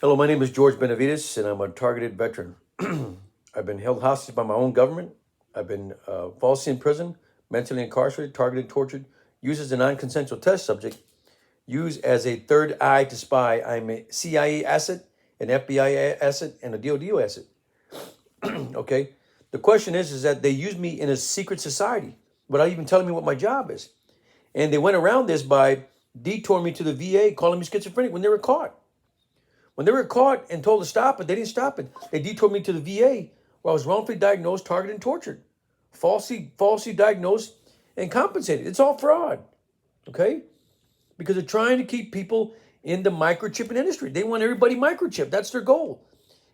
Hello, my name is George Benavides, and I'm a targeted veteran. I've been held hostage by my own government. I've been falsely imprisoned, mentally incarcerated, targeted, tortured, used as a non-consensual test subject, used as a third eye to spy. I'm a CIA asset, an FBI asset, and a DoD asset. Okay? The question is that they use me in a secret society without even telling me what my job is. And they went around this by detouring me to the VA, calling me schizophrenic when they were caught. When they were caught and told to stop it, they didn't stop it. They detoured me to the VA where I was wrongfully diagnosed, targeted, and tortured. Falsely diagnosed and compensated. It's all fraud, okay? Because they're trying to keep people in the microchipping industry. They want everybody microchipped. That's their goal.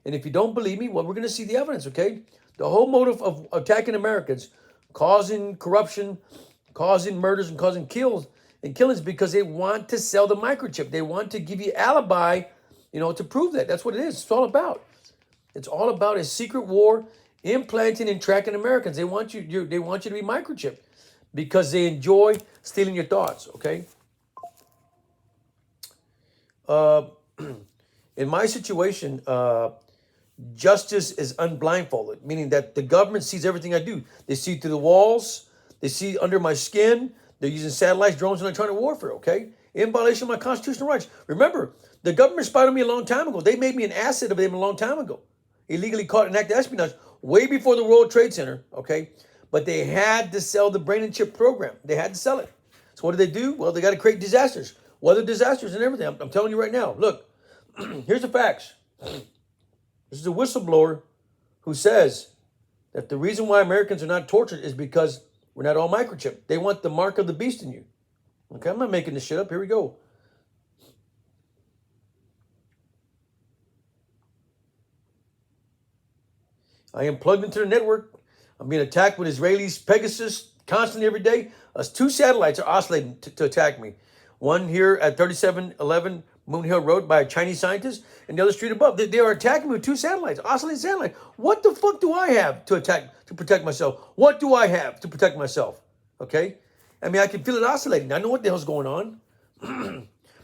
And if you don't believe me, well, we're going to see the evidence, okay? The whole motive of attacking Americans, causing corruption, causing murders, and causing killings because they want to sell the microchip. They want to give you alibi, to prove that. That's what it is. It's all about. It's all about a secret war implanting and tracking Americans. They want you to be microchipped because they enjoy stealing your thoughts, okay? In my situation, justice is unblindfolded, meaning that the government sees everything I do. They see through the walls. They see under my skin. They're using satellites, drones, and electronic warfare, okay? In violation of my constitutional rights. Remember, the government spied on me a long time ago. They made me an asset of them a long time ago. Illegally caught an act of espionage way before the World Trade Center, okay? But they had to sell the brain and chip program. They had to sell it. So what do? Well, they got to create disasters, weather disasters and everything. I'm telling you right now. Look, here's the facts. This is a whistleblower who says that the reason why Americans are not tortured is because we're not all microchipped. They want the mark of the beast in you. Okay, I'm not making this shit up. Here we go. I am plugged into the network. I'm being attacked with Israelis, Pegasus, constantly every day. Two satellites are oscillating to attack me. One here at 3711 Moon Hill Road by a Chinese scientist, and the other street above. They are attacking me with two satellites, oscillating satellites. What the fuck do I have to protect myself? What do I have to protect myself? Okay? I mean, I can feel it oscillating. I know what the hell's going on.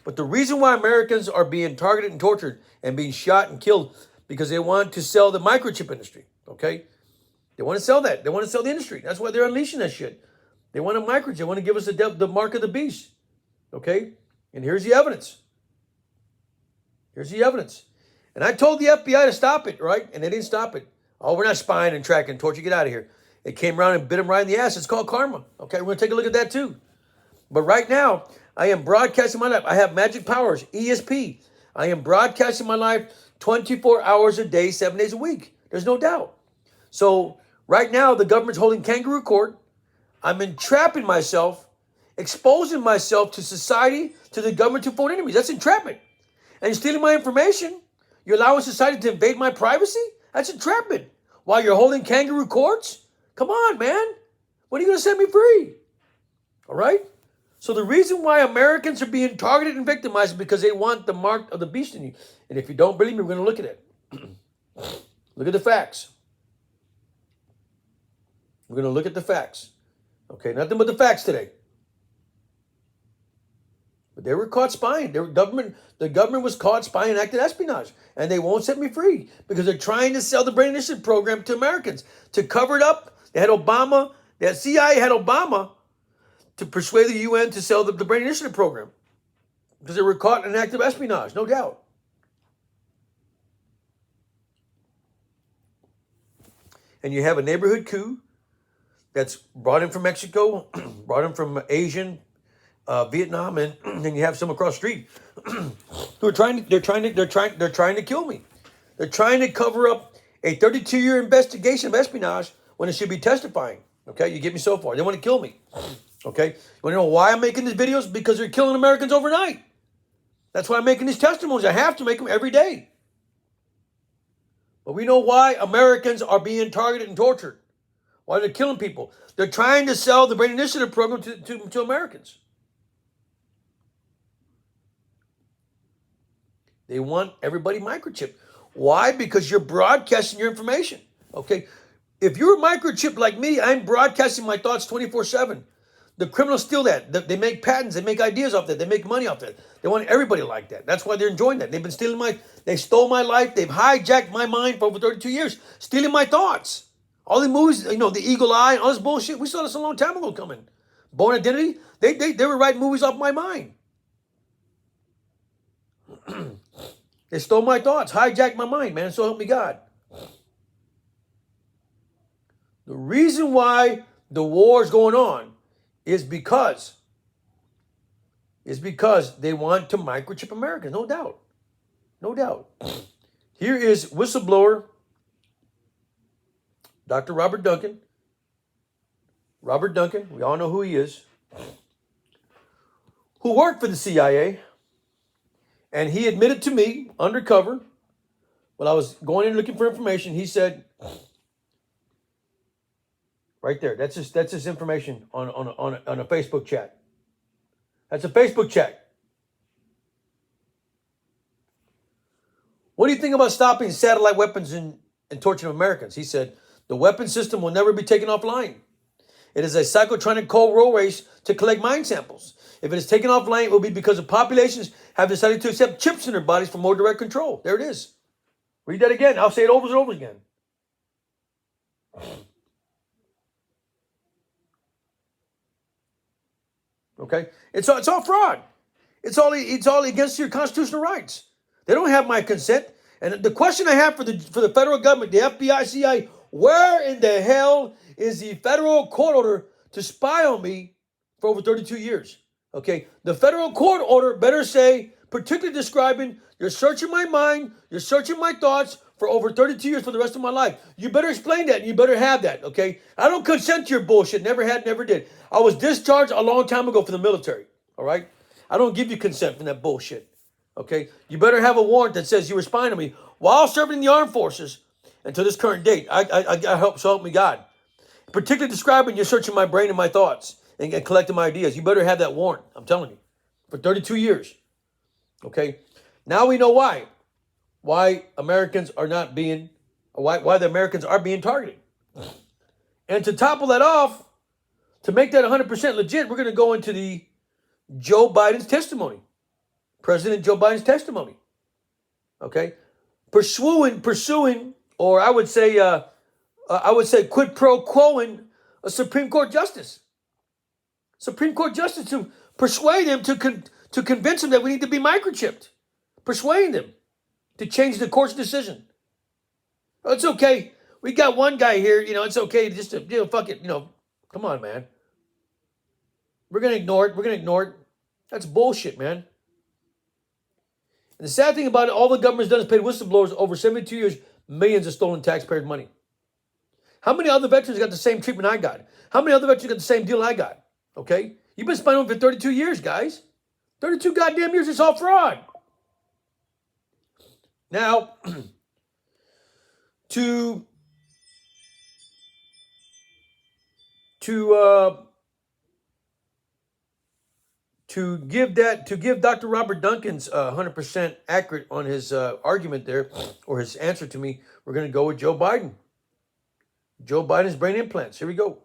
But the reason why Americans are being targeted and tortured and being shot and killed because they want to sell the microchip industry, okay? They want to sell that. They want to sell the industry. That's why they're unleashing that shit. They want a microchip. They want to give us the mark of the beast, okay? And here's the evidence. Here's the evidence. And I told the FBI to stop it, right? And they didn't stop it. Oh, we're not spying and tracking, torture. Get out of here. It came around and bit him right in the ass. It's called karma. Okay, we're going to take a look at that too. But right now, I am broadcasting my life. I have magic powers, ESP. I am broadcasting my life 24 hours a day, 7 days a week. There's no doubt. So right now, the government's holding kangaroo court. I'm entrapping myself, exposing myself to society, to the government, to foreign enemies. That's entrapment. And you're stealing my information. You're allowing society to invade my privacy? That's entrapment. While you're holding kangaroo courts? Come on, man. When are you going to set me free? All right? So the reason why Americans are being targeted and victimized is because they want the mark of the beast in you. And if you don't believe me, we're going to look at it. Look at the facts. We're going to look at the facts. Okay, nothing but the facts today. But they were caught spying. The government was caught spying and acted espionage. And they won't set me free because they're trying to sell the Brain Initiative program to Americans. To cover it up, they had Obama, the CIA had Obama to persuade the UN to sell the Brain Initiative program. Because they were caught in active espionage, no doubt. And you have a neighborhood coup that's brought in from Mexico, brought in from Asian, Vietnam, and then you have some across the street who are trying to kill me. They're trying to cover up a 32-year investigation of espionage when it should be testifying. Okay, you get me so far. They want to kill me. Okay, you want to know why I'm making these videos? Because they're killing Americans overnight. That's why I'm making these testimonies. I have to make them every day. But we know why Americans are being targeted and tortured. Why they're killing people. They're trying to sell the Brain Initiative program to Americans. They want everybody microchipped. Why? Because you're broadcasting your information. Okay? If you're a microchip like me, I'm broadcasting my thoughts 24/7. The criminals steal that. They make patents. They make ideas off that. They make money off that. They want everybody like that. That's why they're enjoying that. They've been stealing they stole my life. They've hijacked my mind for over 32 years, stealing my thoughts. All the movies, the Eagle Eye, all this bullshit. We saw this a long time ago coming. Born Identity, they were writing movies off my mind. They stole my thoughts, hijacked my mind, man. So help me God. The reason why the war is going on is because they want to microchip Americans, no doubt. No doubt. Here is whistleblower Dr. Robert Duncan. Robert Duncan, we all know who he is, who worked for the CIA, and he admitted to me undercover when I was going in looking for information. He said, right there, that's his information on a Facebook chat. That's a Facebook chat. What do you think about stopping satellite weapons and torturing Americans? He said, the weapon system will never be taken offline. It is a psychotronic cold roll race to collect mind samples. If it is taken offline, it will be because the populations have decided to accept chips in their bodies for more direct control. There it is. Read that again. I'll say it over and over again. Okay? It's all fraud. It's all against your constitutional rights. They don't have my consent. And the question I have for the federal government, the FBI, CIA, where in the hell is the federal court order to spy on me for over 32 years? Okay, the federal court order better say, particularly describing, you're searching my mind, you're searching my thoughts for over 32 years for the rest of my life. You better explain that, and you better have that, okay? I don't consent to your bullshit, never had, never did. I was discharged a long time ago from the military, all right? I don't give you consent from that bullshit, okay? You better have a warrant that says you were spying on me while serving in the armed forces until this current date. So help me God. Particularly describing you're searching my brain and my thoughts and collecting my ideas. You better have that warrant, I'm telling you, for 32 years. Okay? Now we know why. Why Americans are not being, why the Americans are being targeted. And to topple that off, to make that 100% legit, we're going to go into the Joe Biden's testimony. President Joe Biden's testimony. Okay? Pursuing, or I would say quid pro quoing a Supreme Court justice. Supreme Court justice to persuade him to convince him that we need to be microchipped. Persuading them to change the court's decision. Oh, it's okay. We got one guy here, it's okay to just, fuck it, come on, man. We're going to ignore it. That's bullshit, man. And the sad thing about it, all the government's done is paid whistleblowers over 72 years, millions of stolen taxpayers' money. How many other veterans got the same treatment I got? How many other veterans got the same deal I got? Okay? You've been spying on for 32 years, guys. 32 goddamn years, it's all fraud. Now, to give Dr. Robert Duncan's 100% accurate on his argument there, or his answer to me, we're going to go with Joe Biden. Joe Biden's brain implants. Here we go.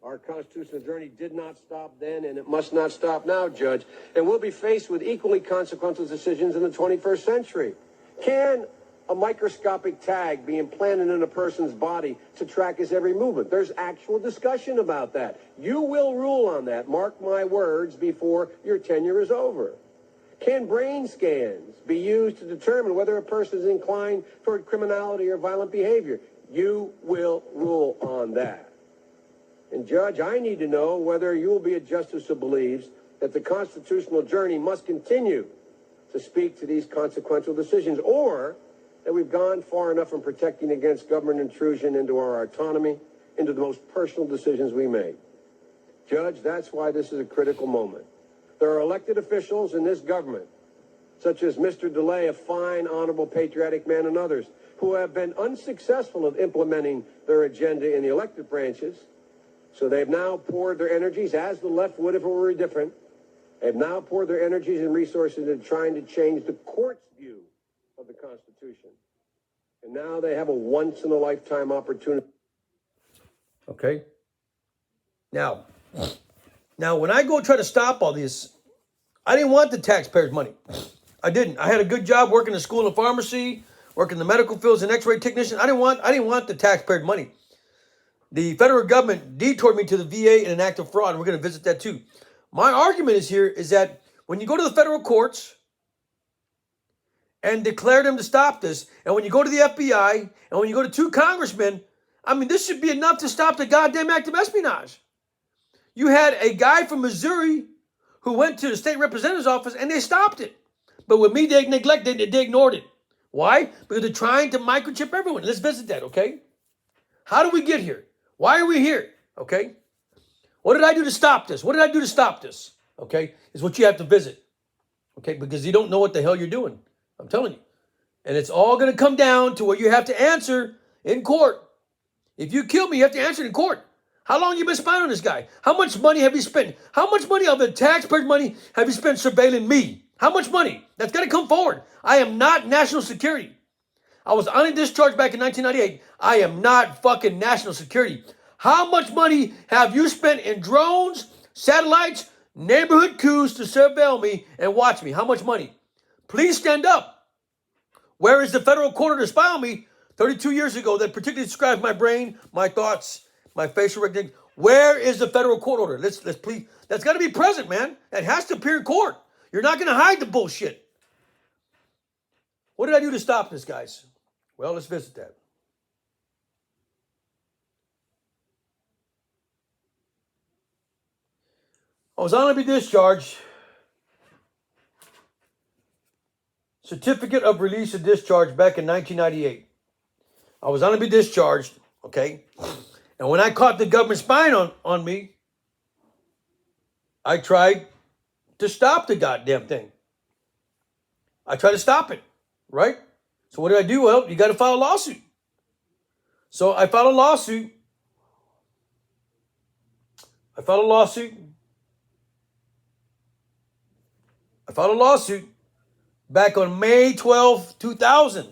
Our constitutional journey did not stop then, and it must not stop now, Judge. And we'll be faced with equally consequential decisions in the 21st century. Can a microscopic tag be implanted in a person's body to track his every movement? There's actual discussion about that. You will rule on that, mark my words, before your tenure is over. Can brain scans be used to determine whether a person is inclined toward criminality or violent behavior? You will rule on that. And, Judge, I need to know whether you will be a justice who believes that the constitutional journey must continue to speak to these consequential decisions, or that we've gone far enough in protecting against government intrusion into our autonomy, into the most personal decisions we make. Judge, that's why this is a critical moment. There are elected officials in this government, such as Mr. DeLay, a fine, honorable, patriotic man, and others, who have been unsuccessful of implementing their agenda in the elected branches. So they've now poured their energies, as the left would if it were different, they've now poured their energies and resources into trying to change the court's view of the Constitution. And now they have a once-in-a-lifetime opportunity. Okay. Now, when I go try to stop all this, I didn't want the taxpayers' money. I didn't. I had a good job working in school and pharmacy, working in the medical fields, an X-ray technician. I didn't want the taxpayers' money. The federal government detoured me to the VA in an act of fraud. And we're going to visit that too. My argument is that when you go to the federal courts and declare them to stop this, and when you go to the FBI, and when you go to 2 congressmen, I mean, this should be enough to stop the goddamn act of espionage. You had a guy from Missouri who went to the state representative's office and they stopped it. But with me, they neglected it, they ignored it. Why? Because they're trying to microchip everyone. Let's visit that, okay? How did we get here? Why are we here? Okay? What did I do to stop this? What did I do to stop this? Okay? Is what you have to visit. Okay? Because you don't know what the hell you're doing. I'm telling you. And it's all going to come down to what you have to answer in court. If you kill me, you have to answer it in court. How long have you been spying on this guy? How much money have you spent? How much money of the taxpayers' money have you spent surveilling me? How much money? That's got to come forward. I am not national security. I was on a discharge back in 1998. I am not fucking national security. How much money have you spent in drones, satellites, neighborhood coups to surveil me and watch me? How much money? Please stand up. Where is the federal court order to spy on me 32 years ago that particularly describes my brain, my thoughts, my facial recognition? Where is the federal court order? Let's please. That's got to be present, man. That has to appear in court. You're not going to hide the bullshit. What did I do to stop this, guys? Well, let's visit that. I was on to be discharged. Certificate of release of discharge back in 1998. I was on to be discharged, okay? And when I caught the government spying on me, I tried to stop the goddamn thing. I tried to stop it, right? So what did I do? Well, you got to file a lawsuit. So I filed a lawsuit. I filed a lawsuit back on May 12, 2000.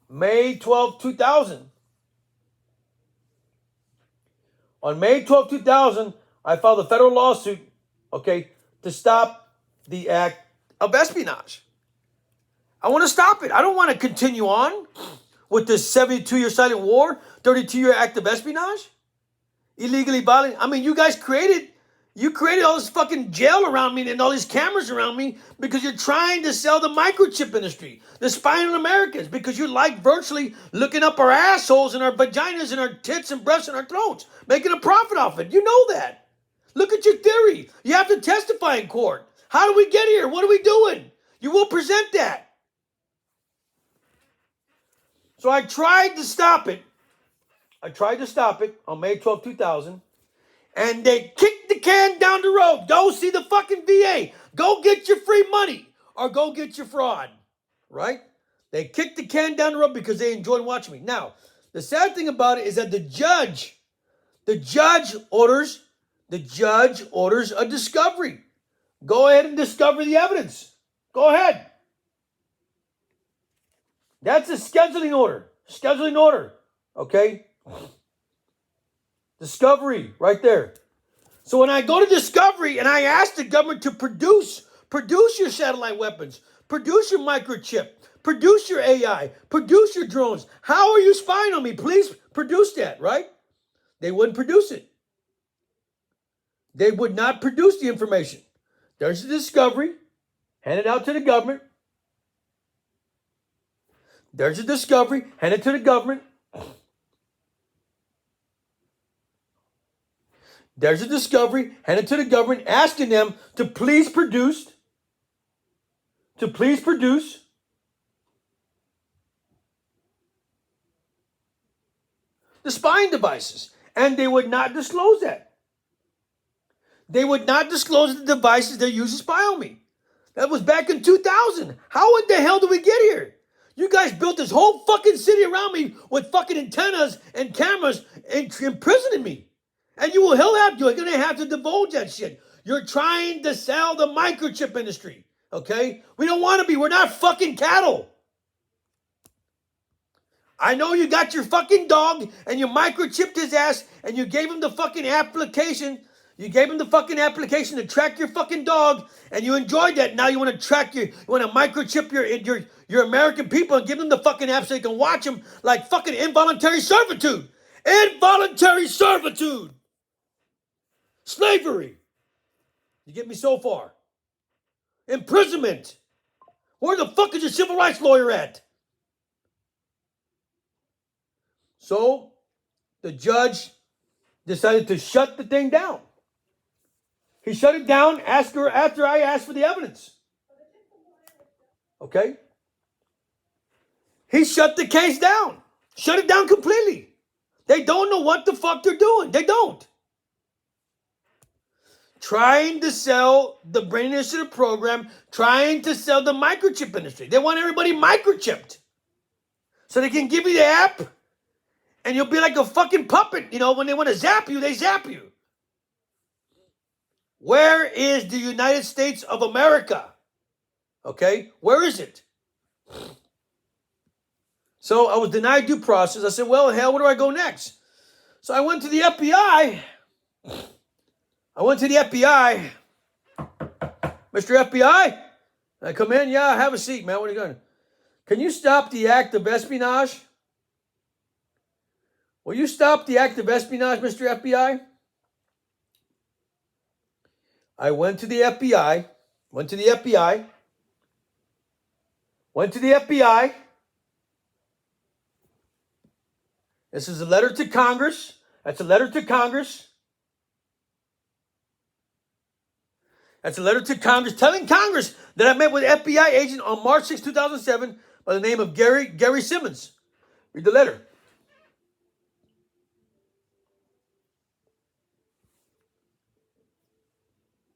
May 12, 2000. On May 12, 2000, I filed a federal lawsuit, okay, to stop the act of espionage. I want to stop it. I don't want to continue on with this 72-year silent war, 32-year act of espionage, illegally violating. I mean, you guys created all this fucking jail around me and all these cameras around me because you're trying to sell the microchip industry, the spying on Americans, because you like virtually looking up our assholes and our vaginas and our tits and breasts and our throats, making a profit off it. You know that. Look at your theory. You have to testify in court. How do we get here? What are we doing? You will present that. So I tried to stop it. On May 12, 2000. And they kicked the can down the road. Go see the fucking VA. Go get your free money or go get your fraud. Right? They kicked the can down the road because they enjoyed watching me. Now, the sad thing about it is that the judge orders a discovery. Go ahead and discover the evidence. Go ahead. That's a scheduling order. Okay? Discovery, right there. So when I go to discovery and I ask the government to produce your satellite weapons, produce your microchip, produce your AI, produce your drones. How are you spying on me? Please produce that, right? They wouldn't produce it. They would not produce the information. There's the discovery, hand it out to the government. There's a discovery, hand it to the government. There's a discovery, hand it to the government, asking them to please produce the spying devices. And they would not disclose that. They would not disclose the devices they use to spy on me. That was back in 2000. How in the hell did we get here? You guys built this whole fucking city around me with fucking antennas and cameras and imprisoning me. And you're going to have to divulge that shit. You're trying to sell the microchip industry, okay? We don't want to be. We're not fucking cattle. I know you got your fucking dog and you microchipped his ass and you gave him the fucking application. You gave him the fucking application to track your fucking dog and you enjoyed that. Now you want to track you want to microchip your American people and give them the fucking app so they can watch them like fucking involuntary servitude. Involuntary servitude. Slavery. You get me so far. Imprisonment. Where the fuck is your civil rights lawyer at? So the judge decided to shut the thing down. He shut it down after I asked for the evidence. Okay? He shut the case down. Shut it down completely. They don't know what the fuck they're doing. They don't. Trying to sell the brain initiative program, trying to sell the microchip industry. They want everybody microchipped. So they can give you the app and you'll be like a fucking puppet. You know, when they want to zap you, they zap you. Where is the United States of America? Okay? Where is it? So I was denied due process. I said, well, hell, where do I go next? So I went to the FBI. Mr. FBI, I come in. Yeah, have a seat, man. What are you doing? Can you stop the act of espionage? Will you stop the act of espionage, Mr. FBI? I went to the FBI. This is a letter to Congress. That's a letter to Congress. That's a letter to Congress telling Congress that I met with an FBI agent on March 6, 2007 by the name of Gary Simmons. Read the letter.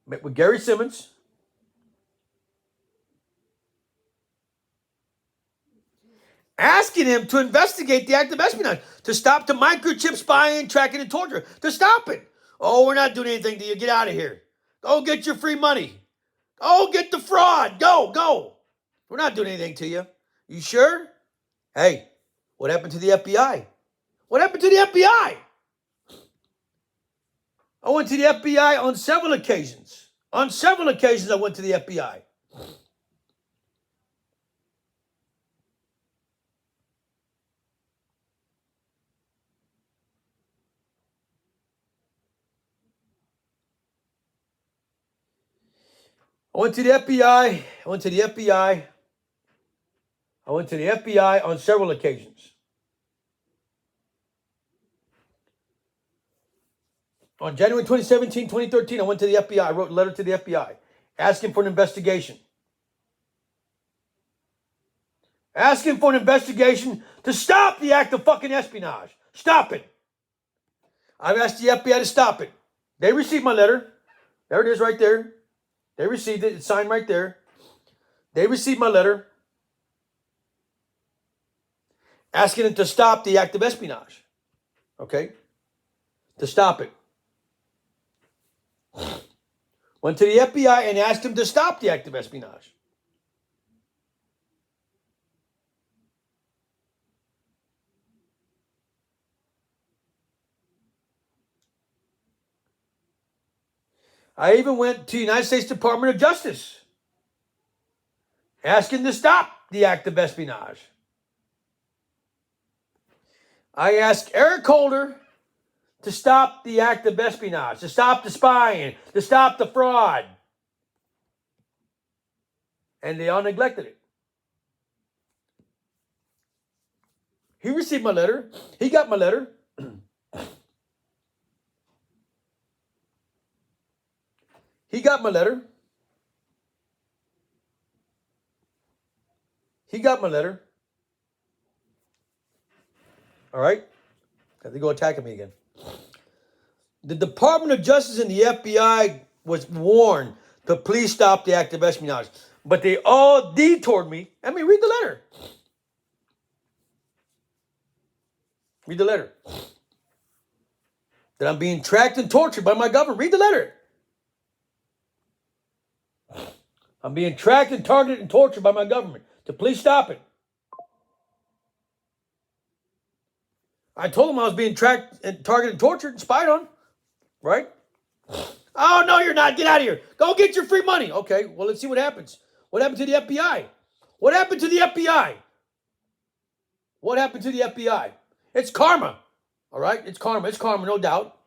Met with Gary Simmons. Asking him to investigate the act of espionage, to stop the microchip spying, tracking, and torture, to stop it. Oh, we're not doing anything to you. Get out of here. Go get your free money. Go get the fraud. Go. We're not doing anything to you. You sure? Hey, what happened to the FBI? What happened to the FBI? I went to the FBI on several occasions. On several occasions, I went to the FBI. I went to the FBI on several occasions. On January 2017, 2013, I went to the FBI. I wrote a letter to the FBI asking for an investigation. Asking for an investigation to stop the act of fucking espionage. Stop it. I've asked the FBI to stop it. They received my letter. There it is right there. They received it. It's signed right there. They received my letter asking them to stop the act of espionage. Okay? To stop it. Went to the FBI and asked them to stop the act of espionage. I even went to the United States Department of Justice asking to stop the act of espionage. I asked Eric Holder to stop the act of espionage, to stop the spying, to stop the fraud. And they all neglected it. He received my letter. He got my letter. He got my letter. All right? They go attacking me again. The Department of Justice and the FBI was warned to please stop the act of espionage. But they all detoured me. I mean, read the letter. Read the letter. That I'm being tracked and tortured by my government. Read the letter. I'm being tracked and targeted and tortured by my government. To please stop it. I told them I was being tracked and targeted and tortured and spied on, right? Oh, no, you're not. Get out of here. Go get your free money. Okay, well, let's see what happens. What happened to the FBI? What happened to the FBI? What happened to the FBI? It's karma, all right? It's karma, no doubt.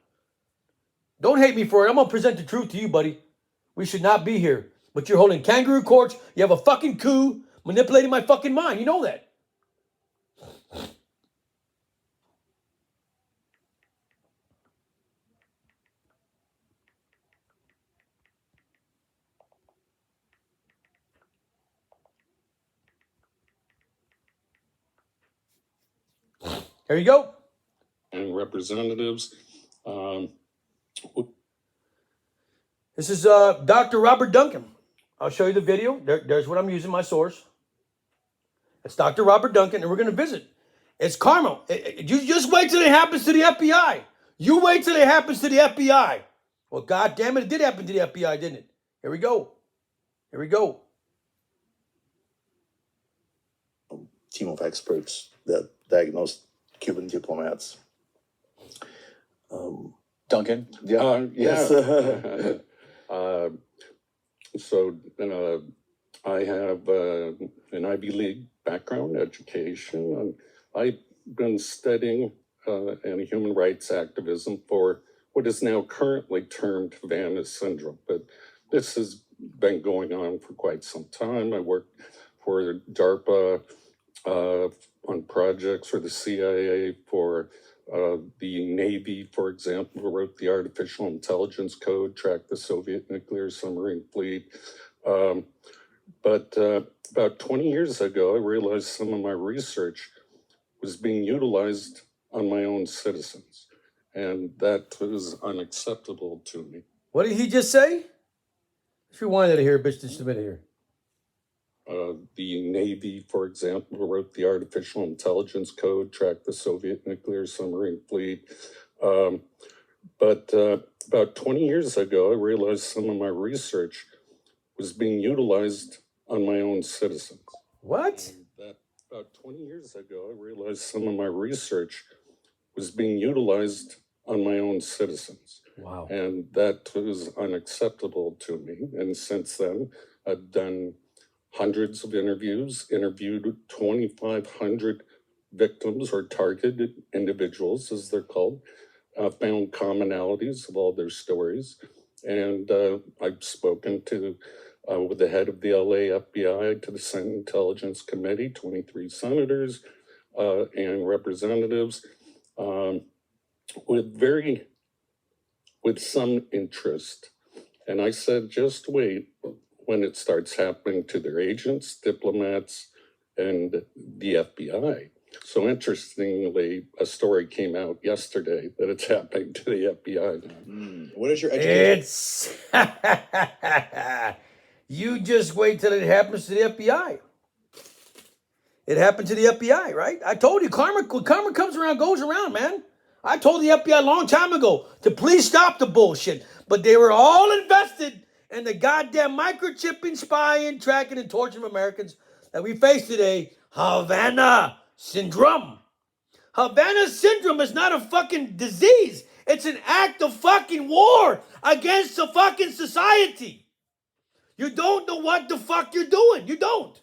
Don't hate me for it. I'm going to present the truth to you, buddy. We should not be here. But you're holding kangaroo courts. You have a fucking coup manipulating my fucking mind. You know that. Here you go. And representatives. This is Dr. Robert Duncan. I'll show you the video. There's what I'm using, my source. It's Dr. Robert Duncan, and we're going to visit. It's karma. You just wait till it happens to the FBI. You wait till it happens to the FBI. Well, God damn it, it did happen to the FBI, didn't it? Here we go. Here we go. Team of experts that diagnosed Cuban diplomats. Duncan? Yes. So I have an Ivy League background, education, and I've been studying and human rights activism for what is now currently termed Havana syndrome. But this has been going on for quite some time. I worked for DARPA on projects for the CIA, for the Navy, for example, wrote the Artificial Intelligence Code, tracked the Soviet nuclear submarine fleet. But about 20 years ago, I realized some of my research was being utilized on my own citizens, and that was unacceptable to me. What did he just say? If you wanted to hear, bitch, just a minute here. The Navy, for example, wrote the Artificial Intelligence Code, tracked the Soviet nuclear submarine fleet. But about 20 years ago, I realized some of my research was being utilized on my own citizens. What? That about 20 years ago, I realized some of my research was being utilized on my own citizens. Wow. And that was unacceptable to me. And since then, I've done hundreds of interviews, interviewed 2,500 victims or targeted individuals, as they're called, found commonalities of all their stories. And I've spoken to with the head of the LA FBI, to the Senate Intelligence Committee, 23 senators and representatives, with some interest. And I said, just wait when it starts happening to their agents, diplomats, and the FBI. So interestingly, a story came out yesterday that it's happening to the FBI now. What is your education? It's you just wait till it happens to the FBI. It happened to the FBI, right? I told you, karma comes around, goes around, man. I told the FBI a long time ago to please stop the bullshit. But they were all invested in the goddamn microchipping, spying, tracking, and torturing of Americans that we face today. Havana syndrome. Havana syndrome is not a fucking disease. It's an act of fucking war against the fucking society. You don't know what the fuck you're doing. You don't.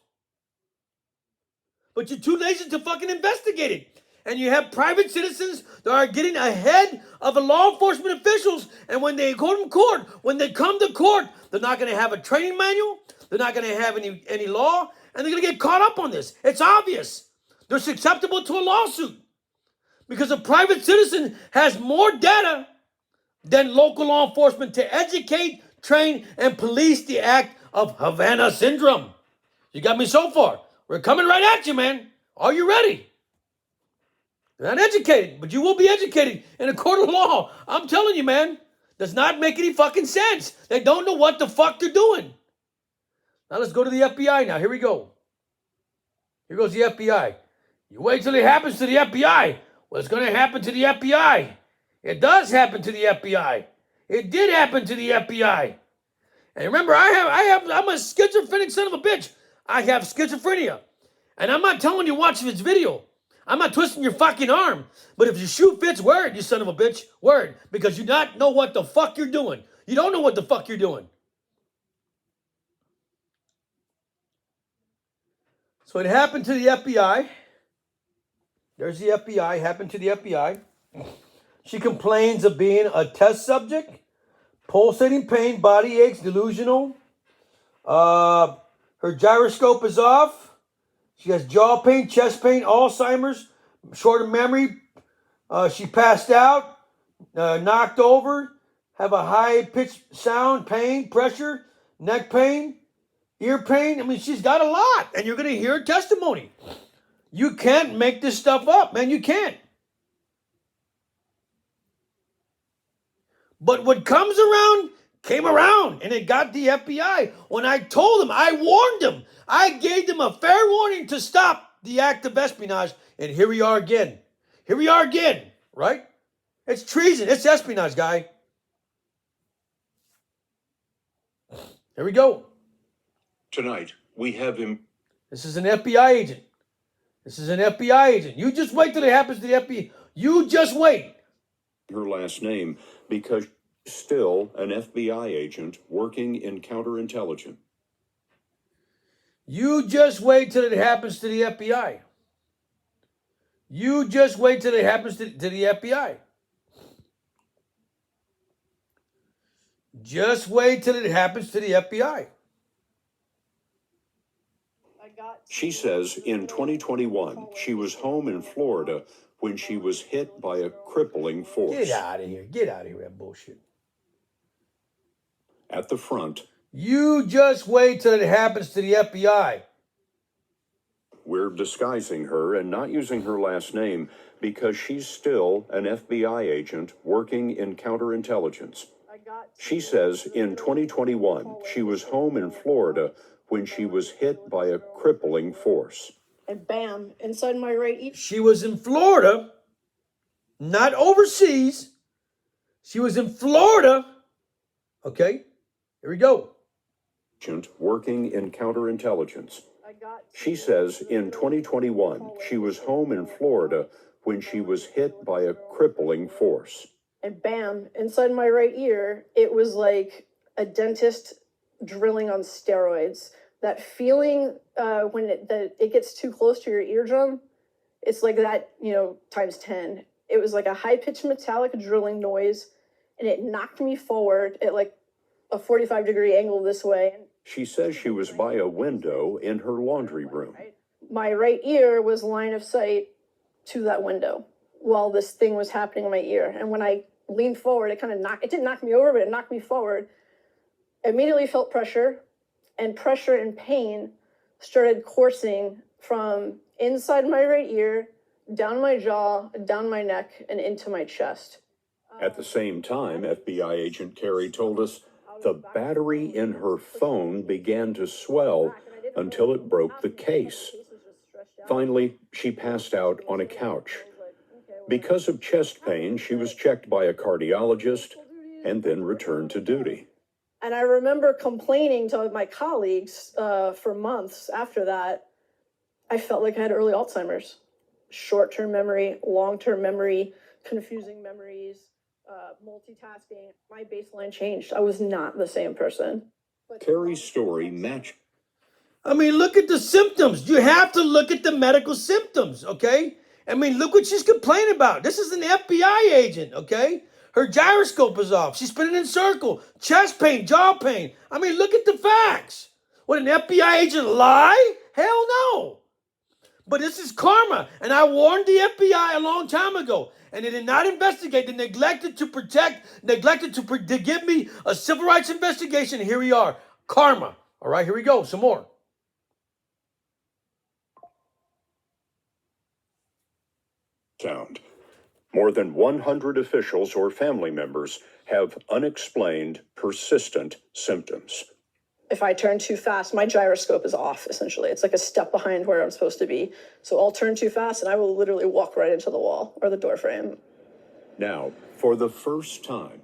But you're too lazy to fucking investigate it. And you have private citizens that are getting ahead of the law enforcement officials. And when they go to court, when they come to court, they're not going to have a training manual. They're not going to have any law. And they're going to get caught up on this. It's obvious. They're susceptible to a lawsuit. Because a private citizen has more data than local law enforcement to educate, train, and police the act of Havana syndrome. You got me so far. We're coming right at you, man. Are you ready? They're not educated, but you will be educated in a court of law. I'm telling you, man. Does not make any fucking sense. They don't know what the fuck they're doing. Now let's go to the FBI now. Here we go. Here goes the FBI. You wait till it happens to the FBI. What's going to happen to the FBI? It does happen to the FBI. It did happen to the FBI. And remember, I'm a schizophrenic son of a bitch. I have schizophrenia. And I'm not telling you watch this video. I'm not twisting your fucking arm. But if your shoe fits, wear it, you son of a bitch. Wear it. Because you not know what the fuck you're doing. You don't know what the fuck you're doing. So it happened to the FBI. There's the FBI. Happened to the FBI. She complains of being a test subject, pulsating pain, body aches, delusional. Her gyroscope is off. She has jaw pain, chest pain, Alzheimer's, short of memory. She passed out, knocked over, have a high-pitched sound, pain, pressure, neck pain, ear pain. I mean, she's got a lot, and you're going to hear her testimony. You can't make this stuff up, man. You can't. But what comes around came around, and it got the FBI. When I told them, I warned them. I gave them a fair warning to stop the act of espionage, and here we are again. Here we are again, right? It's treason. It's espionage, guy. Here we go. Tonight, we have him. This is an FBI agent. This is an FBI agent. You just wait till it happens to the FBI. You just wait. Her last name because she's still an FBI agent working in counterintelligence. You just wait till it happens to the FBI. You just wait till it happens to the FBI. Just wait till it happens to the FBI. She says in 2021, she was home in Florida when she was hit by a crippling force. Get out of here. Get out of here with that bullshit. At the front, you just wait till it happens to the FBI. We're disguising her and not using her last name because she's still an FBI agent working in counterintelligence. She says in 2021, she was home in Florida when she was hit by a crippling force. And bam, inside my right ear. She was in Florida, not overseas. She was in Florida. Okay, here we go. Working in counterintelligence. She says in 2021, she was home in Florida when she was hit by a crippling force. And bam, inside my right ear, it was like a dentist drilling on steroids. That feeling when it gets too close to your eardrum, it's like that, times 10. It was like a high-pitched metallic drilling noise, and it knocked me forward at like a 45-degree angle this way. She says she was by a window in her laundry room. My right ear was line of sight to that window while this thing was happening in my ear. And when I leaned forward, it didn't knock me over, but it knocked me forward. Immediately felt pressure, and pressure and pain started coursing from inside my right ear, down my jaw, down my neck, and into my chest. At the same time, FBI agent Carey told us the battery in her phone began to swell until it broke the case. Finally, she passed out on a couch. Because of chest pain, she was checked by a cardiologist and then returned to duty. And I remember complaining to my colleagues for months after that. I felt like I had early Alzheimer's. Short-term memory, long-term memory, confusing memories, multitasking. My baseline changed. I was not the same person. Carey's story matched. I mean, look at the symptoms. You have to look at the medical symptoms, okay? I mean, look what she's complaining about. This is an FBI agent, okay? Her gyroscope is off. She's spinning in circle. Chest pain, jaw pain. I mean, look at the facts. Would an FBI agent lie? Hell no. But this is karma. And I warned the FBI a long time ago. And they did not investigate. They neglected to protect, to give me a civil rights investigation. Here we are. Karma. All right, here we go. Some more. Sound. More than 100 officials or family members have unexplained, persistent symptoms. If I turn too fast, my gyroscope is off, essentially. It's like a step behind where I'm supposed to be. So I'll turn too fast and I will literally walk right into the wall or the door frame. Now, for the first time,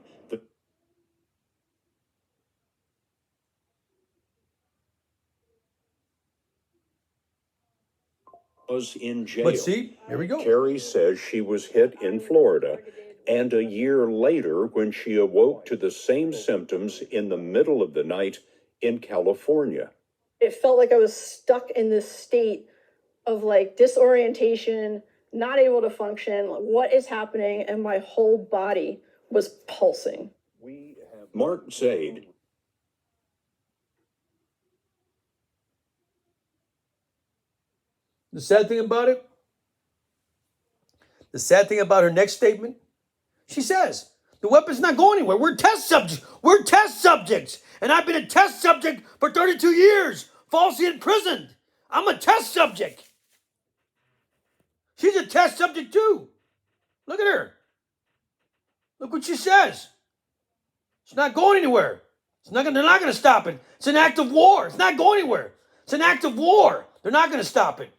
Was in jail. But see, here we go. Carrie says she was hit in Florida, and a year later when she awoke to the same symptoms in the middle of the night in California. It felt like I was stuck in this state of like disorientation, not able to function. Like, what is happening? And my whole body was pulsing. We have Mark Zaid. The sad thing about it, the sad thing about her next statement, she says, the weapon's not going anywhere. We're test subjects. We're test subjects. And I've been a test subject for 32 years, falsely imprisoned. I'm a test subject. She's a test subject too. Look at her. Look what she says. It's not going anywhere. They're not going to stop it. It's an act of war. It's not going anywhere. It's an act of war. They're not going to stop it.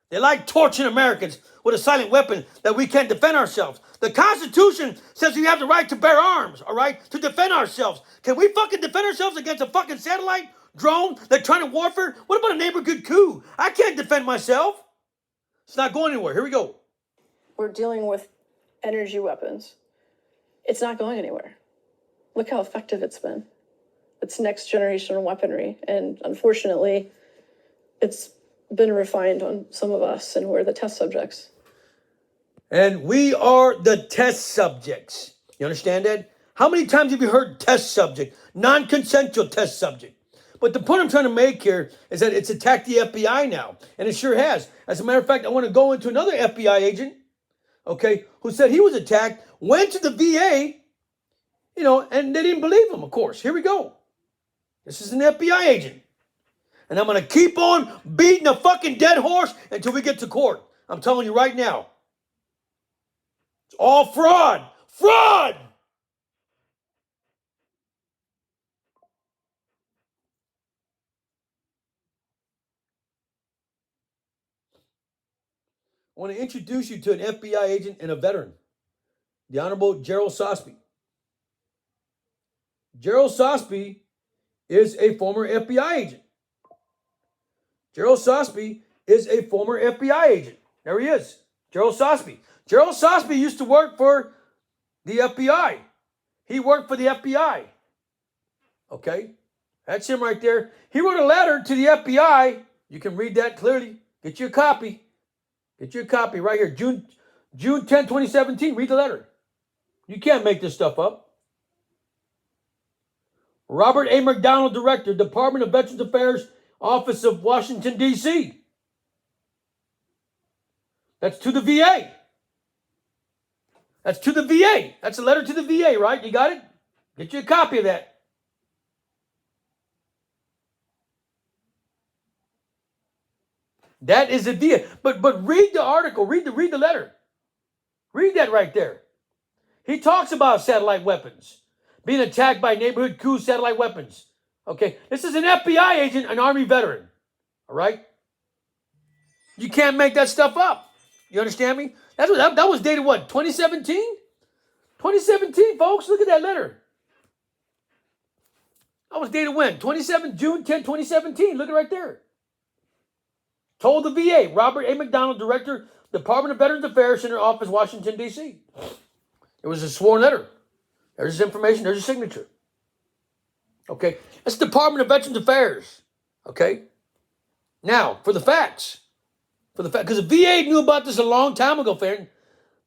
They like torturing Americans with a silent weapon that we can't defend ourselves. The Constitution says we have the right to bear arms, all right, to defend ourselves. Can we fucking defend ourselves against a fucking satellite drone that's trying to warfare? What about a neighborhood coup? I can't defend myself. It's not going anywhere. Here we go. We're dealing with energy weapons. It's not going anywhere. Look how effective it's been. It's next generation weaponry. And unfortunately, it's been refined on some of us, and we're the test subjects. And we are the test subjects. You understand that? How many times have you heard test subject? Non-consensual test subject. But the point I'm trying to make here is that it's attacked the FBI now. And it sure has. As a matter of fact, I want to go into another FBI agent, okay, who said he was attacked, went to the VA, and they didn't believe him, of course. Here we go. This is an FBI agent. And I'm going to keep on beating a fucking dead horse until we get to court. I'm telling you right now. It's all fraud. Fraud! I want to introduce you to an FBI agent and a veteran, the Honorable Gerald Sosby. Gerald Sosby is a former FBI agent. Gerald Sosby is a former FBI agent. There he is. Gerald Sosby. Gerald Sosby used to work for the FBI. He worked for the FBI. Okay? That's him right there. He wrote a letter to the FBI. You can read that clearly. Get you a copy. Get you a copy right here. June 10, 2017. Read the letter. You can't make this stuff up. Robert A. McDonald, Director, Department of Veterans Affairs, Office of Washington, D.C. That's to the VA. That's to the VA. That's a letter to the VA, right? You got it? Get you a copy of that. That is a VA. But read the article. Read the letter. Read that right there. He talks about satellite weapons. Being attacked by neighborhood coup satellite weapons. Okay, this is an FBI agent, an Army veteran. All right? You can't make that stuff up. You understand me? That was dated what, 2017? 2017, folks. Look at that letter. That was dated when? June 10, 2017. Look at it right there. Told the VA, Robert A. McDonald, Director, Department of Veterans Affairs, Center Office, Washington, D.C. It was a sworn letter. There's his information. There's his signature. Okay? That's the Department of Veterans Affairs. Okay? Now, for the facts. Because the VA knew about this a long time ago, Farron.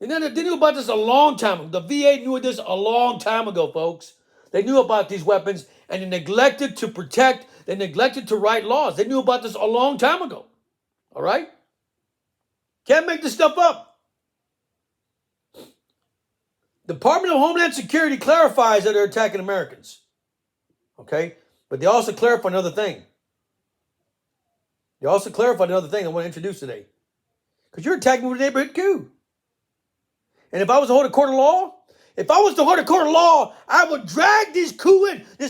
They knew about this a long time ago. The VA knew this a long time ago, folks. They knew about these weapons, and they neglected to protect. They neglected to write laws. They knew about this a long time ago. All right? Can't make this stuff up. Department of Homeland Security clarifies that they're attacking Americans. Okay? But they also clarify another thing. I want to introduce today. Because you're attacking with a neighborhood coup. And if I was to hold a court of law, I would drag these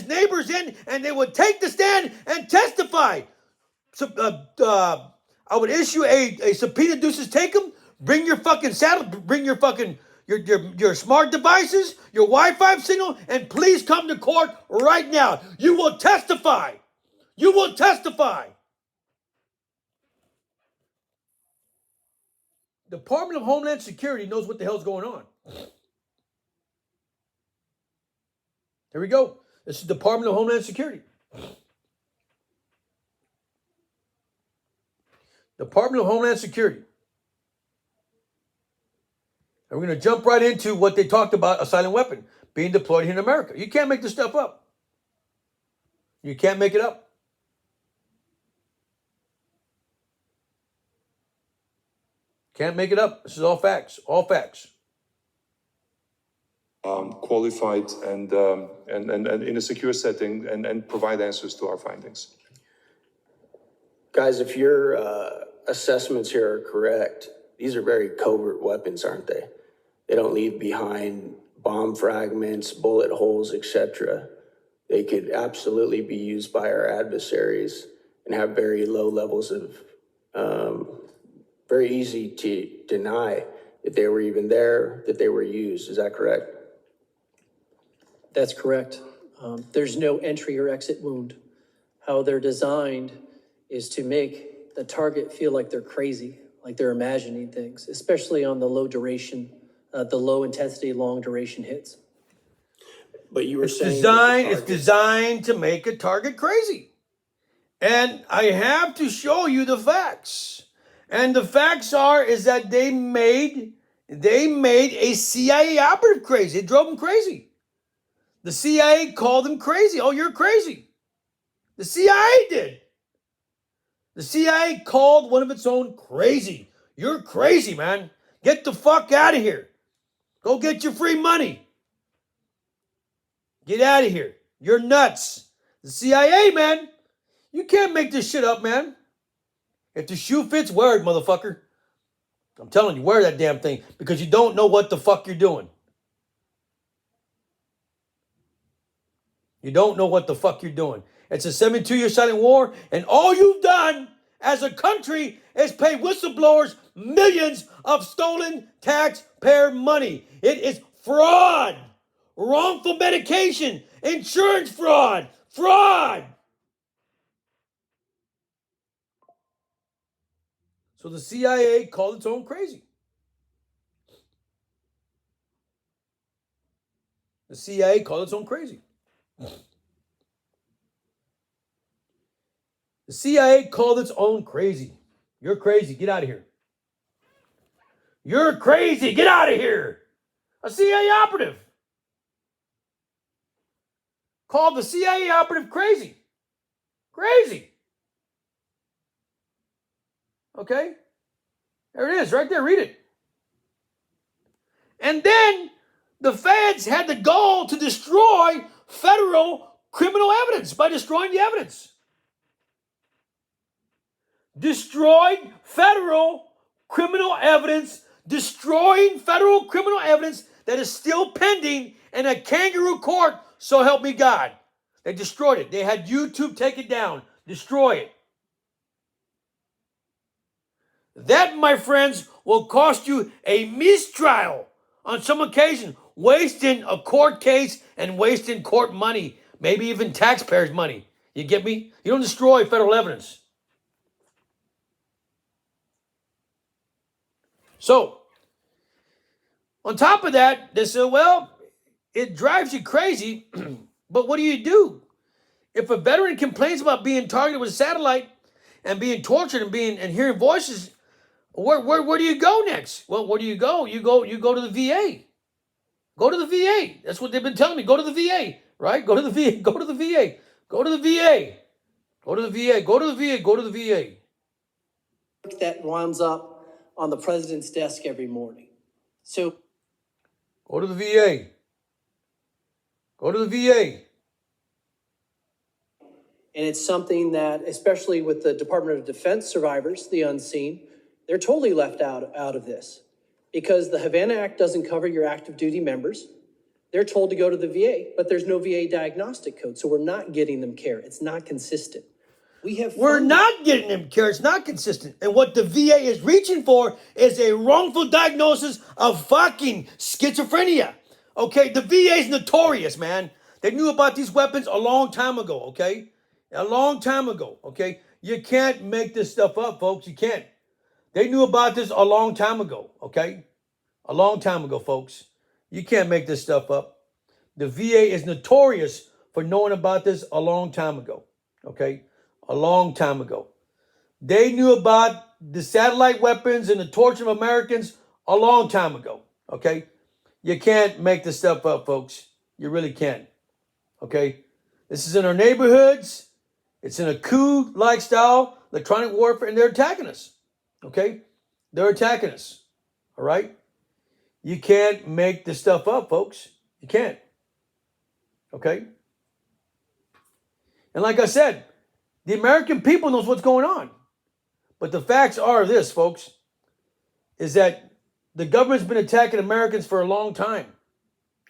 neighbors in, and they would take the stand and testify. So, I would issue a subpoena, deuces take them, bring your fucking your smart devices, your Wi-Fi signal, and please come to court right now. You will testify. You will testify. Department of Homeland Security knows what the hell's going on. Here we go. This is Department of Homeland Security. Department of Homeland Security. And we're going to jump right into what they talked about, a silent weapon being deployed here in America. You can't make this stuff up. You can't make it up. Can't make it up. This is all facts. All facts. Qualified and in a secure setting and provide answers to our findings. Guys, if your assessments here are correct, these are very covert weapons, aren't they? They don't leave behind bomb fragments, bullet holes, etc. They could absolutely be used by our adversaries and have very low levels of, very easy to deny that they were even there, that they were used. Is that correct? That's correct. There's no entry or exit wound. How they're designed is to make the target feel like they're crazy, like they're imagining things, especially on the low duration, the low intensity, long duration hits. But you were It's saying designed to make a target crazy. And I have to show you the facts. And the facts is that they made a CIA operative crazy. It drove them crazy. The CIA called them crazy. Oh, you're crazy. The CIA did. The CIA called one of its own crazy. You're crazy, man. Get the fuck out of here. Go get your free money. Get out of here. You're nuts. The CIA, man. You can't make this shit up, man. If the shoe fits, wear it, motherfucker. I'm telling you, wear that damn thing because you don't know what the fuck you're doing. You don't know what the fuck you're doing. It's a 72-year silent war, and all you've done as a country is pay whistleblowers millions of stolen taxpayer money. It is fraud, wrongful medication, insurance fraud, fraud. So the CIA called its own crazy. The CIA called its own crazy. The CIA called its own crazy. You're crazy. Get out of here. You're crazy. Get out of here. A CIA operative called the CIA operative crazy. Crazy. Okay? There it is, right there. Read it. And then the feds had the goal to destroy federal criminal evidence by destroying the evidence. Destroyed federal criminal evidence, destroying federal criminal evidence that is still pending in a kangaroo court, so help me God. They destroyed it. They had YouTube take it down, destroy it. That, my friends, will cost you a mistrial on some occasion, wasting a court case and wasting court money, maybe even taxpayers' money. You get me? You don't destroy federal evidence. So, on top of that, they said, well, it drives you crazy, but what do? If a veteran complains about being targeted with a satellite and being tortured and hearing voices, where do you go next? Well, where do you go? You go to the VA. Go to the VA. That's what they've been telling me. Go to the VA, right? Go to the VA. Go to the VA. Go to the VA. Go to the VA. Go to the VA. Go to the VA. That winds up on the president's desk every morning. So go to the VA. Go to the VA. And it's something that, especially with the Department of Defense survivors, the unseen, they're totally left out of this because the Havana Act doesn't cover your active duty members. They're told to go to the VA, but there's no VA diagnostic code, so we're not getting them care. It's not consistent. We're not getting them care. It's not consistent. And what the VA is reaching for is a wrongful diagnosis of fucking schizophrenia. Okay, the VA is notorious, man. They knew about these weapons a long time ago, okay? A long time ago, okay? You can't make this stuff up, folks. You can't. They knew about this a long time ago, okay? A long time ago, folks. You can't make this stuff up. The VA is notorious for knowing about this a long time ago, okay? A long time ago. They knew about the satellite weapons and the torture of Americans a long time ago, okay? You can't make this stuff up, folks. You really can't, okay? This is in our neighborhoods. It's in a coup-like style, electronic warfare, and they're attacking us, okay? They're attacking us, all right? You can't make this stuff up, folks. You can't, okay? And like I said, the American people knows what's going on. But the facts are this, folks, is that the government's been attacking Americans for a long time,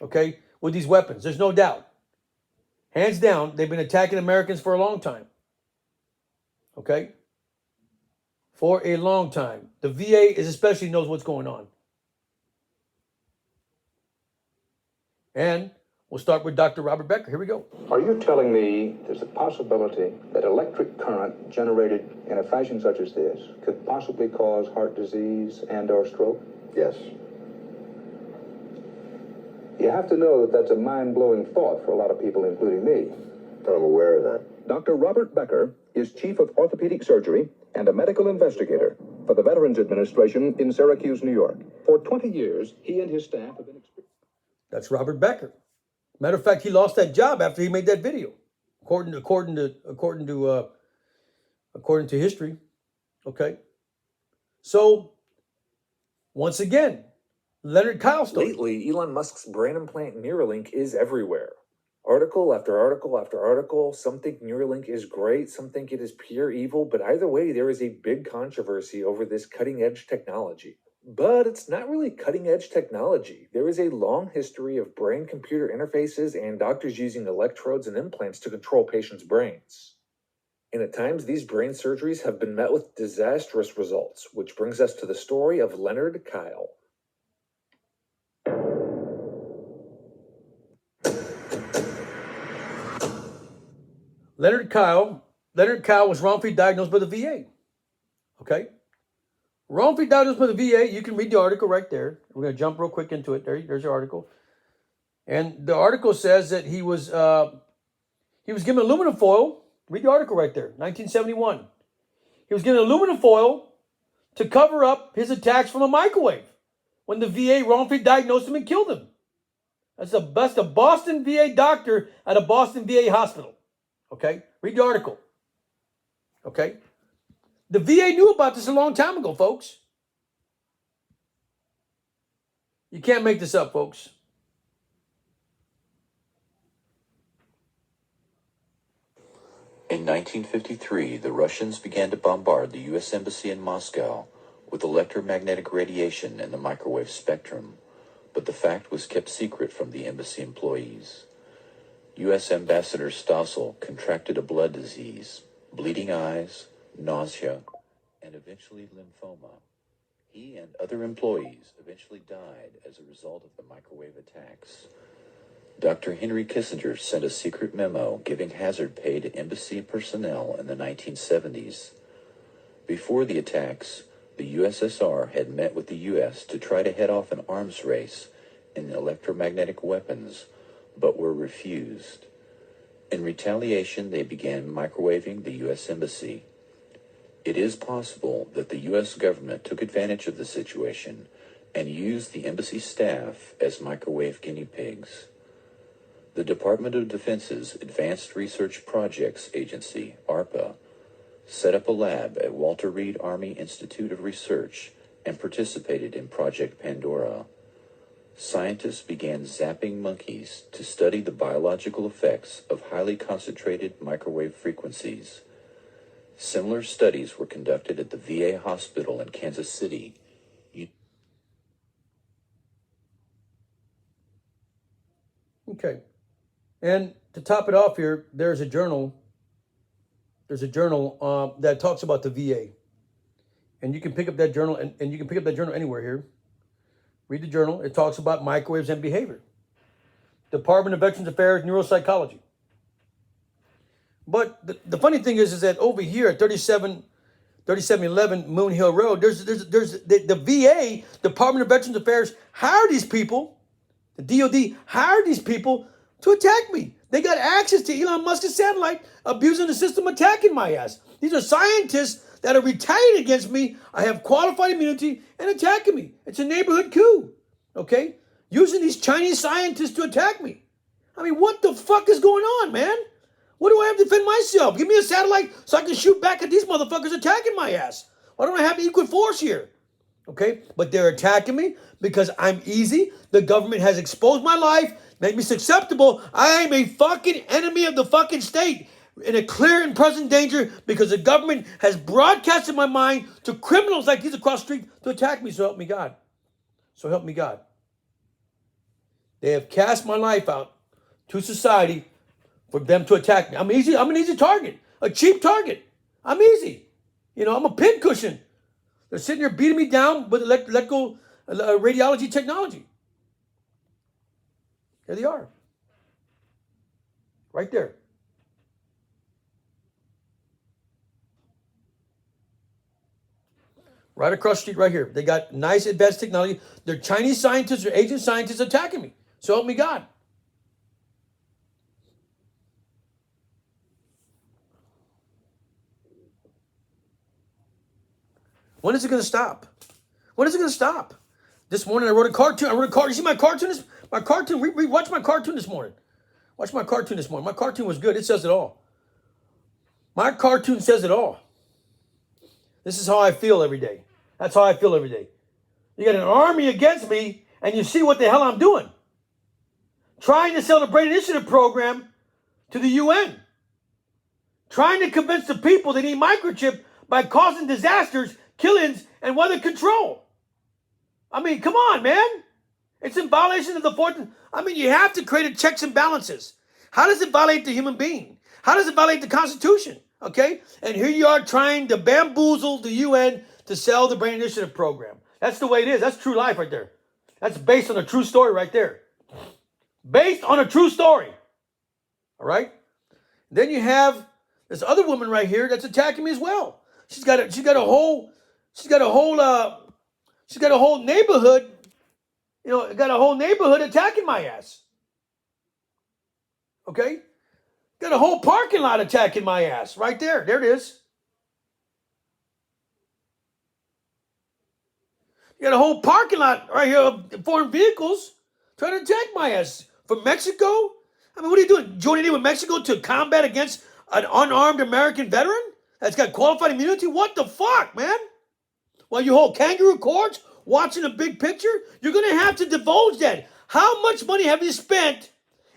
okay, with these weapons. There's no doubt. Hands down, they've been attacking Americans for a long time, okay? For a long time. The VA is especially knows what's going on. And we'll start with Dr. Robert Becker. Here we go. Are you telling me there's a possibility that electric current generated in a fashion such as this could possibly cause heart disease and/or stroke? Yes. You have to know that that's a mind-blowing thought for a lot of people, including me. I'm aware of that. Dr. Robert Becker is Chief of Orthopedic Surgery and a medical investigator for the Veterans Administration in Syracuse, New York. For 20 years, he and his staff have been experienced. That's Robert Becker. Matter of fact, he lost that job after he made that video, according to history. Okay. So, once again, Leonard Kyle story. Lately, Elon Musk's brain implant Neuralink is everywhere. Article after article after article. Some think Neuralink is great, some think it is pure evil, but either way, there is a big controversy over this cutting-edge technology. But it's not really cutting-edge technology. There is a long history of brain-computer interfaces and doctors using electrodes and implants to control patients' brains. And at times, these brain surgeries have been met with disastrous results, which brings us to the story of Leonard Kyle. Leonard Kyle was wrongfully diagnosed by the VA. Okay? Wrongfully diagnosed by the VA. You can read the article right there. We're going to jump real quick into it. There's your article. And the article says that he was given aluminum foil. Read the article right there. 1971. He was given aluminum foil to cover up his attacks from a microwave when the VA wrongfully diagnosed him and killed him. That's the Boston VA doctor at a Boston VA hospital. Okay? Read the article. Okay? The VA knew about this a long time ago, folks. You can't make this up, folks. In 1953, the Russians began to bombard the U.S. Embassy in Moscow with electromagnetic radiation in the microwave spectrum, but the fact was kept secret from the embassy employees. U.S. Ambassador Stossel contracted a blood disease, bleeding eyes, nausea, and eventually lymphoma. He and other employees eventually died as a result of the microwave attacks. Dr. Henry Kissinger sent a secret memo giving hazard pay to embassy personnel in the 1970s. Before the attacks, the USSR had met with the U.S. to try to head off an arms race in electromagnetic weapons, but were refused. In retaliation, they began microwaving the U.S. Embassy. It is possible that the U.S. government took advantage of the situation and used the embassy staff as microwave guinea pigs. The Department of Defense's Advanced Research Projects Agency, ARPA, set up a lab at Walter Reed Army Institute of Research and participated in Project Pandora. Scientists began zapping monkeys to study the biological effects of highly concentrated microwave frequencies. Similar studies were conducted at the VA hospital in Kansas City. Okay. And to top it off here, there's a journal that talks about the VA. And you can pick up that journal, and you can pick up that journal anywhere here. Read the journal. It talks about microwaves and behavior. Department of Veterans Affairs, Neuropsychology. But the funny thing is that over here at 37 3711 Moon Hill Road. There's the VA, Department of Veterans Affairs, hired these people, the DOD hired these people to attack me. They got access to Elon Musk's satellite, abusing the system, attacking my ass. These are scientists that are retaliating against me. I have qualified immunity and attacking me. It's a neighborhood coup, okay? Using these Chinese scientists to attack me. I mean, what the fuck is going on, man? What do I have to defend myself? Give me a satellite so I can shoot back at these motherfuckers attacking my ass. Why don't I have equal force here? Okay, but they're attacking me because I'm easy. The government has exposed my life, made me susceptible. I am a fucking enemy of the fucking state in a clear and present danger because the government has broadcasted my mind to criminals like these across the street to attack me. So help me God. So help me God. They have cast my life out to society for them to attack me. I'm an easy target, a cheap target. I'm easy. You know, I'm a pincushion. They're sitting there beating me down with electrical radiology technology. There they are. Right there. Right across the street, right here. They got nice advanced technology. They're Chinese scientists or Asian scientists attacking me. So help me God. When is it going to stop? When is it going to stop? This morning I wrote a cartoon. You see my cartoon? My cartoon. Watch my cartoon this morning. Watch my cartoon this morning. My cartoon was good. It says it all. My cartoon says it all. This is how I feel every day. That's how I feel every day. You got an army against me, and you see what the hell I'm doing. Trying to sell the Brain Initiative program to the UN. Trying to convince the people they need microchip by causing disasters, killings, and weather control. I mean, come on, man. It's in violation of the 14th. I mean, you have to create a checks and balances. How does it violate the human being? How does it violate the Constitution? Okay? And here you are trying to bamboozle the UN to sell the Brain Initiative program. That's the way it is. That's true life right there. That's based on a true story right there. Based on a true story. All right? Then you have this other woman right here that's attacking me as well. She's got a whole neighborhood, got a whole neighborhood attacking my ass. Okay? Got a whole parking lot attacking my ass. Right there. There it is. You got a whole parking lot right here of foreign vehicles trying to attack my ass. From Mexico? I mean, what are you doing? Joining in with Mexico to combat against an unarmed American veteran that's got qualified immunity? What the fuck, man? While you hold kangaroo courts, watching the big picture, you're going to have to divulge that. How much money have you spent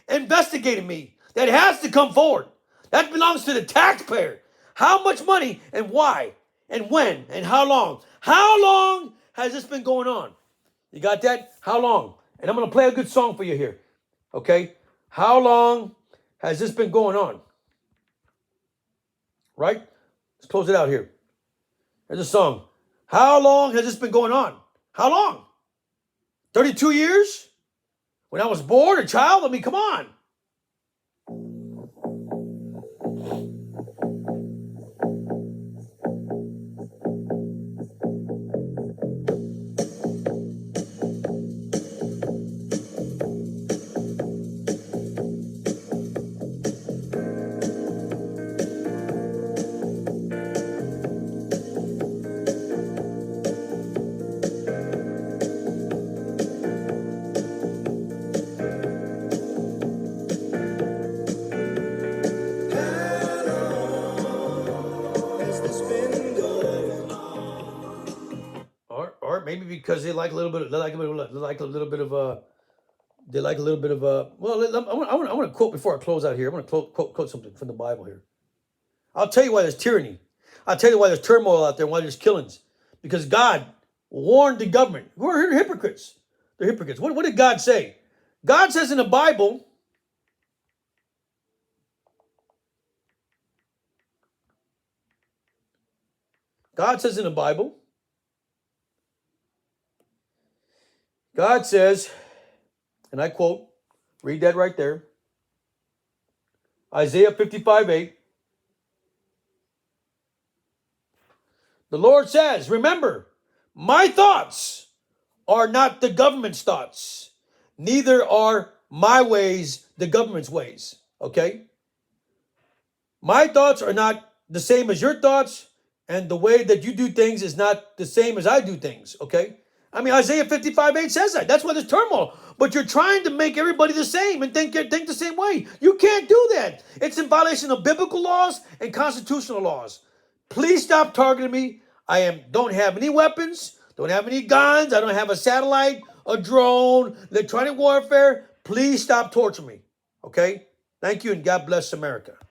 investigating me? That has to come forward. That belongs to the taxpayer. How much money and why and when and how long? How long has this been going on? You got that? How long? And I'm going to play a good song for you here. Okay? How long has this been going on? Right? Let's close it out here. There's a song. How long has this been going on? How long? 32 years? When I was born, a child? I mean, come on. Or maybe because they like a little bit of well, I want to quote before I close out here. I want to quote something from the Bible here. I'll tell you why there's tyranny. I'll tell you why there's turmoil out there and why there's killings. Because God warned the government. Who are hypocrites? They're hypocrites. What did God say? God says in the Bible, God says, and I quote, read that right there, Isaiah 55:8. The Lord says, remember, my thoughts are not the government's thoughts. Neither are my ways the government's ways. Okay? My thoughts are not the same as your thoughts, and the way that you do things is not the same as I do things. Okay? I mean, Isaiah 55:8 says that. That's why there's turmoil. But you're trying to make everybody the same and think the same way. You can't do that. It's in violation of biblical laws and constitutional laws. Please stop targeting me. Don't have any weapons, don't have any guns, I don't have a satellite, a drone, electronic warfare. Please stop torturing me. Okay? Thank you, and God bless America.